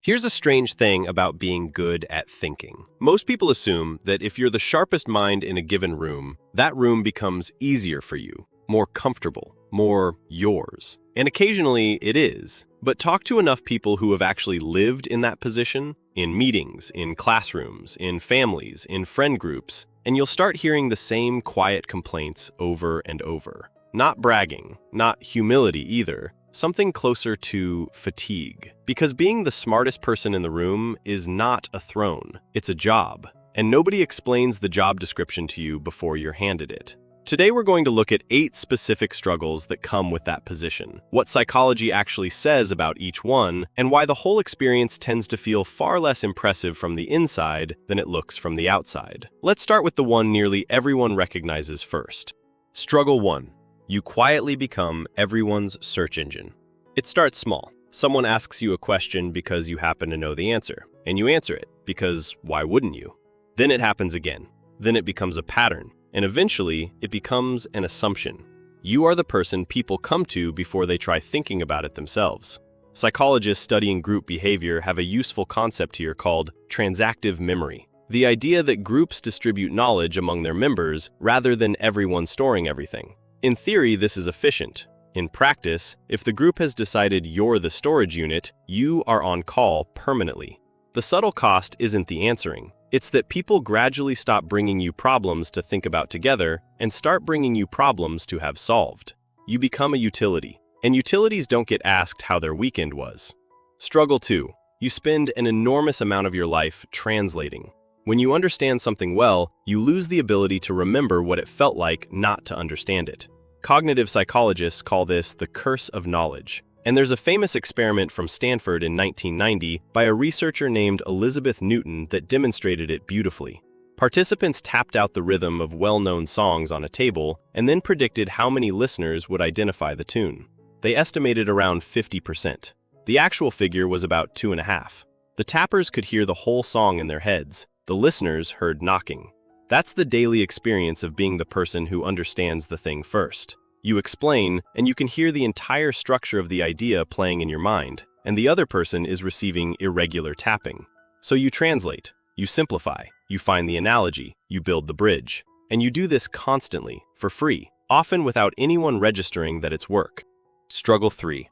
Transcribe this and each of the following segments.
Here's a strange thing about being good at thinking. Most people assume that if you're the sharpest mind in a given room, that room becomes easier for you, more comfortable, more yours. And occasionally it is. But talk to enough people who have actually lived in that position, in meetings, in classrooms, in families, in friend groups, and you'll start hearing the same quiet complaints over and over. Not bragging, not humility either, something closer to fatigue. Because being the smartest person in the room is not a throne, it's a job. And nobody explains the job description to you before you're handed it. Today we're going to look at 8 specific struggles that come with that position, what psychology actually says about each one, and why the whole experience tends to feel far less impressive from the inside than it looks from the outside. Let's start with the one nearly everyone recognizes first. Struggle 1. You quietly become everyone's search engine. It starts small. Someone asks you a question because you happen to know the answer, and you answer it because why wouldn't you? Then it happens again. Then it becomes a pattern, and eventually it becomes an assumption. You are the person people come to before they try thinking about it themselves. Psychologists studying group behavior have a useful concept here called transactive memory. The idea that groups distribute knowledge among their members rather than everyone storing everything. In theory, this is efficient. In practice, if the group has decided you're the storage unit, you are on call permanently. The subtle cost isn't the answering. It's that people gradually stop bringing you problems to think about together and start bringing you problems to have solved. You become a utility, and utilities don't get asked how their weekend was. Struggle 2. You spend an enormous amount of your life translating. When you understand something well, you lose the ability to remember what it felt like not to understand it. Cognitive psychologists call this the curse of knowledge. And there's a famous experiment from Stanford in 1990 by a researcher named Elizabeth Newton that demonstrated it beautifully. Participants tapped out the rhythm of well-known songs on a table and then predicted how many listeners would identify the tune. They estimated around 50%. The actual figure was about 2.5. The tappers could hear the whole song in their heads. The listeners heard knocking. That's the daily experience of being the person who understands the thing first. You explain, and you can hear the entire structure of the idea playing in your mind, and the other person is receiving irregular tapping. So you translate, you simplify, you find the analogy, you build the bridge. And you do this constantly, for free, often without anyone registering that it's work. Struggle 3.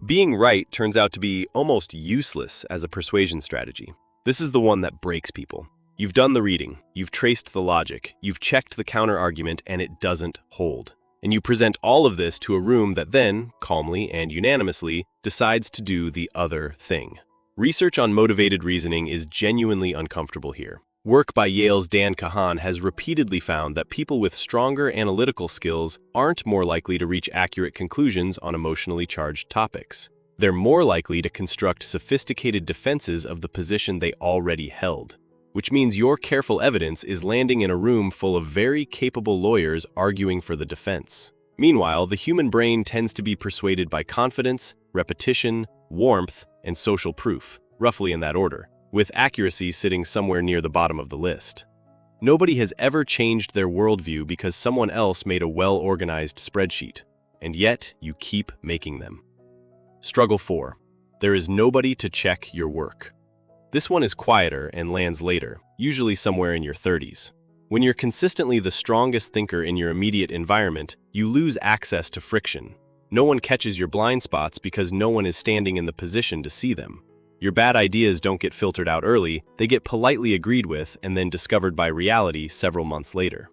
Being right turns out to be almost useless as a persuasion strategy. This is the one that breaks people. You've done the reading, you've traced the logic, you've checked the counter-argument, and it doesn't hold. And you present all of this to a room that then, calmly and unanimously, decides to do the other thing. Research on motivated reasoning is genuinely uncomfortable here. Work by Yale's Dan Kahan has repeatedly found that people with stronger analytical skills aren't more likely to reach accurate conclusions on emotionally charged topics. They're more likely to construct sophisticated defenses of the position they already held. Which means your careful evidence is landing in a room full of very capable lawyers arguing for the defense. Meanwhile, the human brain tends to be persuaded by confidence, repetition, warmth, and social proof, roughly in that order, with accuracy sitting somewhere near the bottom of the list. Nobody has ever changed their worldview because someone else made a well-organized spreadsheet, and yet you keep making them. Struggle 4. There is nobody to check your work. This one is quieter and lands later, usually somewhere in your 30s. When you're consistently the strongest thinker in your immediate environment, you lose access to friction. No one catches your blind spots because no one is standing in the position to see them. Your bad ideas don't get filtered out early, they get politely agreed with and then discovered by reality several months later.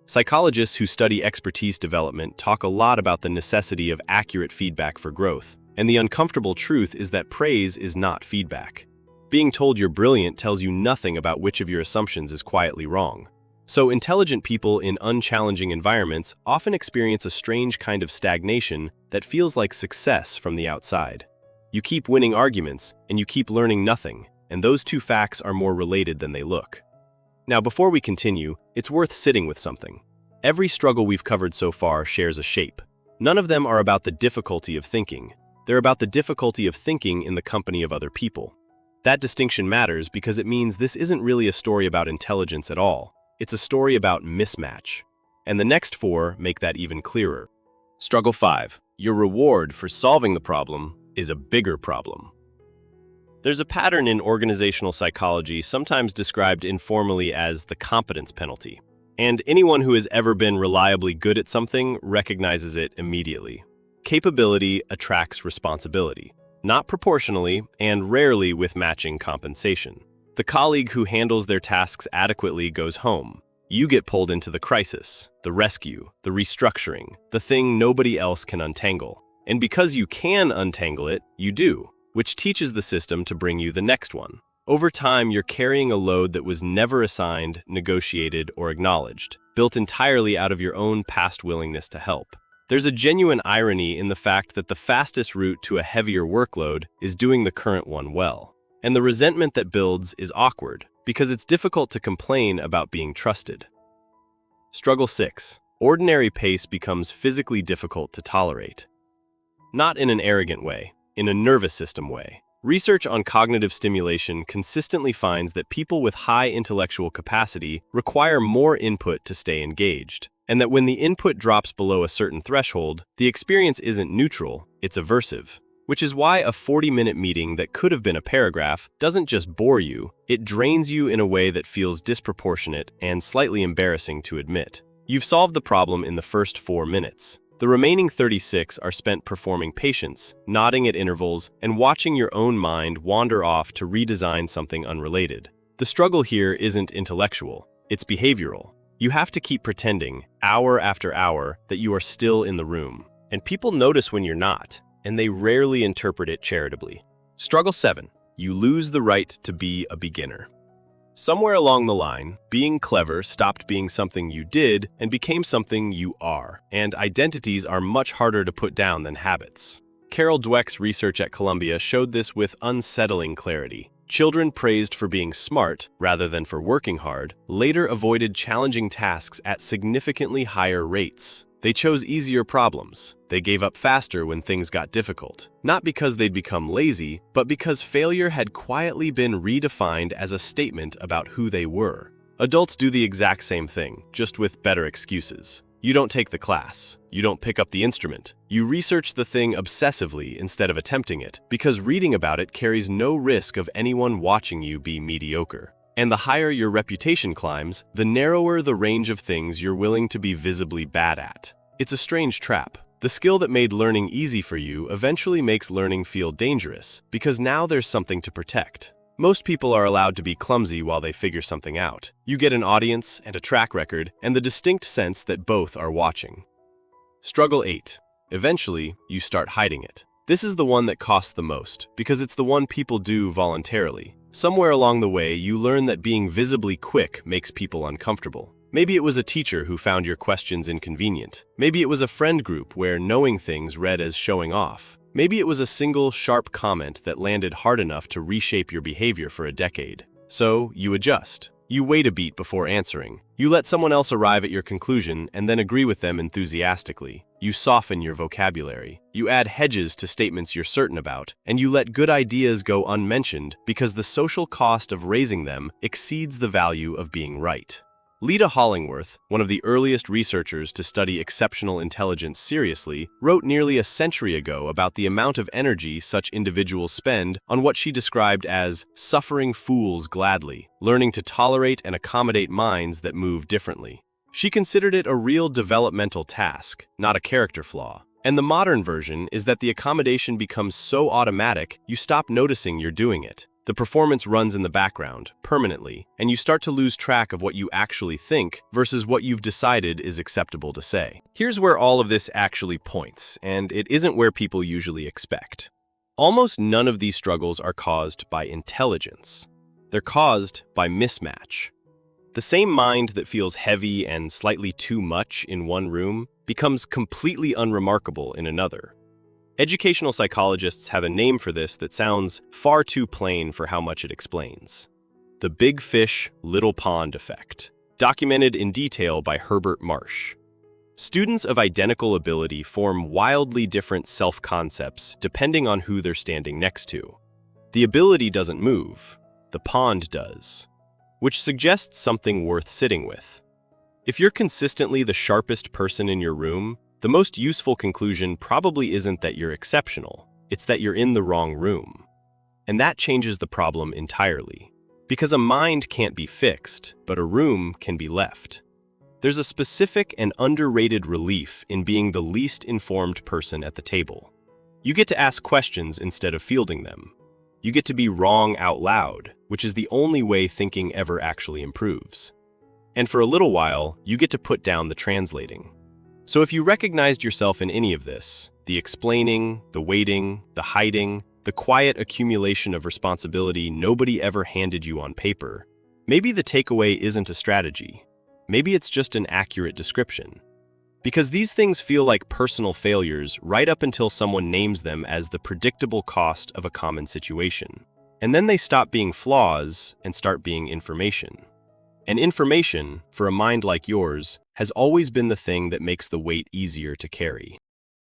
Psychologists who study expertise development talk a lot about the necessity of accurate feedback for growth, and the uncomfortable truth is that praise is not feedback. Being told you're brilliant tells you nothing about which of your assumptions is quietly wrong. So intelligent people in unchallenging environments often experience a strange kind of stagnation that feels like success from the outside. You keep winning arguments, and you keep learning nothing, and those two facts are more related than they look. Now, before we continue, it's worth sitting with something. Every struggle we've covered so far shares a shape. None of them are about the difficulty of thinking. They're about the difficulty of thinking in the company of other people. That distinction matters because it means this isn't really a story about intelligence at all. It's a story about mismatch. And the next 4 make that even clearer. Struggle 5. Your reward for solving the problem is a bigger problem. There's a pattern in organizational psychology sometimes described informally as the competence penalty. And anyone who has ever been reliably good at something recognizes it immediately. Capability attracts responsibility, not proportionally and rarely with matching compensation. The colleague who handles their tasks adequately goes home. You get pulled into the crisis, the rescue, the restructuring, the thing nobody else can untangle. And because you can untangle it, you do, which teaches the system to bring you the next one. Over time, you're carrying a load that was never assigned, negotiated, or acknowledged, built entirely out of your own past willingness to help. There's a genuine irony in the fact that the fastest route to a heavier workload is doing the current one well. And the resentment that builds is awkward, because it's difficult to complain about being trusted. Struggle 6. Ordinary pace becomes physically difficult to tolerate. Not in an arrogant way, in a nervous system way. Research on cognitive stimulation consistently finds that people with high intellectual capacity require more input to stay engaged, and that when the input drops below a certain threshold, the experience isn't neutral, it's aversive. Which is why a 40-minute meeting that could have been a paragraph doesn't just bore you, it drains you in a way that feels disproportionate and slightly embarrassing to admit. You've solved the problem in the first 4 minutes. The remaining 36 are spent performing patience, nodding at intervals, and watching your own mind wander off to redesign something unrelated. The struggle here isn't intellectual, it's behavioral. You have to keep pretending, hour after hour, that you are still in the room. And people notice when you're not, and they rarely interpret it charitably. Struggle 7. You lose the right to be a beginner. Somewhere along the line, being clever stopped being something you did and became something you are, and identities are much harder to put down than habits. Carol Dweck's research at Columbia showed this with unsettling clarity. Children praised for being smart, rather than for working hard, later avoided challenging tasks at significantly higher rates. They chose easier problems. They gave up faster when things got difficult. Not because they'd become lazy, but because failure had quietly been redefined as a statement about who they were. Adults do the exact same thing, just with better excuses. You don't take the class. You don't pick up the instrument. You research the thing obsessively instead of attempting it, because reading about it carries no risk of anyone watching you be mediocre. And the higher your reputation climbs, the narrower the range of things you're willing to be visibly bad at. It's a strange trap. The skill that made learning easy for you eventually makes learning feel dangerous, because now there's something to protect. Most people are allowed to be clumsy while they figure something out. You get an audience and a track record, and the distinct sense that both are watching. Struggle 8. Eventually, you start hiding it. This is the one that costs the most, because it's the one people do voluntarily. Somewhere along the way, you learn that being visibly quick makes people uncomfortable. Maybe it was a teacher who found your questions inconvenient. Maybe it was a friend group where knowing things read as showing off. Maybe it was a single, sharp comment that landed hard enough to reshape your behavior for a decade. So, you adjust. You wait a beat before answering. You let someone else arrive at your conclusion and then agree with them enthusiastically. You soften your vocabulary. You add hedges to statements you're certain about, and you let good ideas go unmentioned because the social cost of raising them exceeds the value of being right. Lita Hollingworth, one of the earliest researchers to study exceptional intelligence seriously, wrote nearly a century ago about the amount of energy such individuals spend on what she described as suffering fools gladly, learning to tolerate and accommodate minds that move differently. She considered it a real developmental task, not a character flaw. And the modern version is that the accommodation becomes so automatic you stop noticing you're doing it. The performance runs in the background, permanently, and you start to lose track of what you actually think versus what you've decided is acceptable to say. Here's where all of this actually points, and it isn't where people usually expect. Almost none of these struggles are caused by intelligence. They're caused by mismatch. The same mind that feels heavy and slightly too much in one room becomes completely unremarkable in another. Educational psychologists have a name for this that sounds far too plain for how much it explains. The big fish, little pond effect, documented in detail by Herbert Marsh. Students of identical ability form wildly different self-concepts depending on who they're standing next to. The ability doesn't move, the pond does, which suggests something worth sitting with. If you're consistently the sharpest person in your room, the most useful conclusion probably isn't that you're exceptional, it's that you're in the wrong room. And that changes the problem entirely. Because a mind can't be fixed, but a room can be left. There's a specific and underrated relief in being the least informed person at the table. You get to ask questions instead of fielding them. You get to be wrong out loud, which is the only way thinking ever actually improves. And for a little while, you get to put down the translating. So if you recognized yourself in any of this, the explaining, the waiting, the hiding, the quiet accumulation of responsibility nobody ever handed you on paper, maybe the takeaway isn't a strategy. Maybe it's just an accurate description. Because these things feel like personal failures right up until someone names them as the predictable cost of a common situation. And then they stop being flaws and start being information. And information, for a mind like yours, has always been the thing that makes the weight easier to carry.